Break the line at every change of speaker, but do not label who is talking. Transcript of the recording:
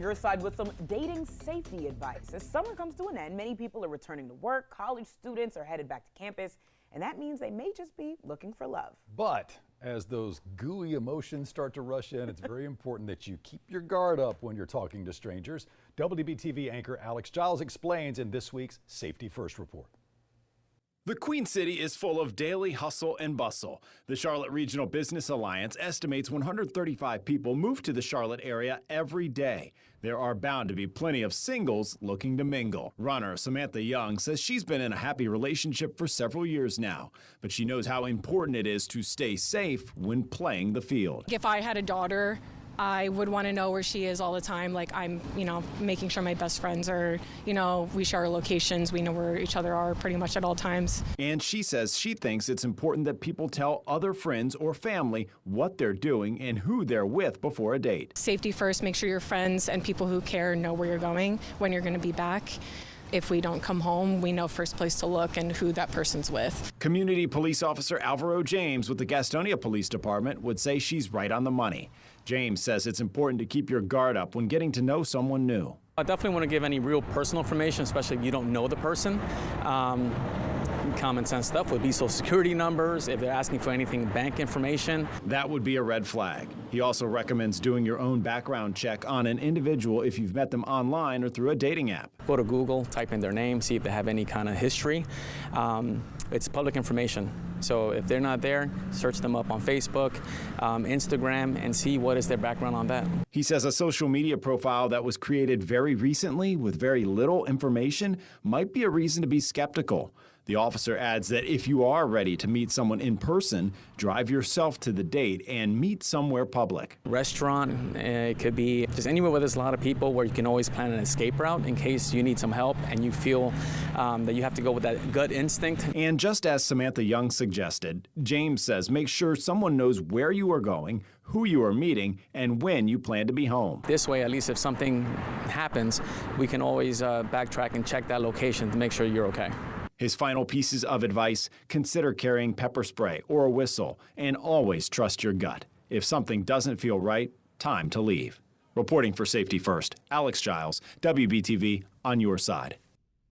Your side with some dating safety advice. As summer comes to an end, many people are returning to work, college students are headed back to campus, and that means they may just be looking for love.
But as those gooey emotions start to rush in, it's very important that you keep your guard up when you're talking to strangers. WBTV anchor Alex Giles explains in this week's Safety First report.
The Queen City is full of daily hustle and bustle. The Charlotte Regional Business Alliance estimates 135 people move to the Charlotte area every day. There are bound to be plenty of singles looking to mingle. Runner Samantha Young says she's been in a happy relationship for several years now, but she knows how important it is to stay safe when playing the field.
If I had a daughter, I would want to know where she is all the time. Like I'm, making sure my best friends are, we share our locations. We know where each other are pretty much at all times.
And she says she thinks it's important that people tell other friends or family what they're doing and who they're with before a date.
Safety first, make sure your friends and people who care know where you're going, when you're going to be back. If we don't come home, we know first place to look and who that person's with.
Community Police Officer Alvaro James with the Gastonia Police Department would say she's right on the money. James says it's important to keep your guard up when getting to know someone new.
I definitely want to give any real personal information, especially if you don't know the person. Common sense stuff would be social security numbers, if they're asking for anything, bank information.
That would be a red flag. He also recommends doing your own background check on an individual if you've met them online or through a dating app.
Go to Google, type in their name, see if they have any kind of history. It's public information. So if they're not there, search them up on Facebook, Instagram, and see what is their background on that.
He says a social media profile that was created very recently with very little information might be a reason to be skeptical. The officer adds that if you are ready to meet someone in person, drive yourself to the date and meet somewhere public.
Restaurant, it could be just anywhere where there's a lot of people, where you can always plan an escape route in case you need some help and you feel that you have to go with that gut instinct.
And just as Samantha Young suggested, James says make sure someone knows where you are going, who you are meeting, and when you plan to be home.
This way, at least if something happens, we can always backtrack and check that location to make sure you're okay.
His final pieces of advice: consider carrying pepper spray or a whistle, and always trust your gut. If something doesn't feel right, time to leave. Reporting for Safety First, Alex Giles, WBTV, on your side.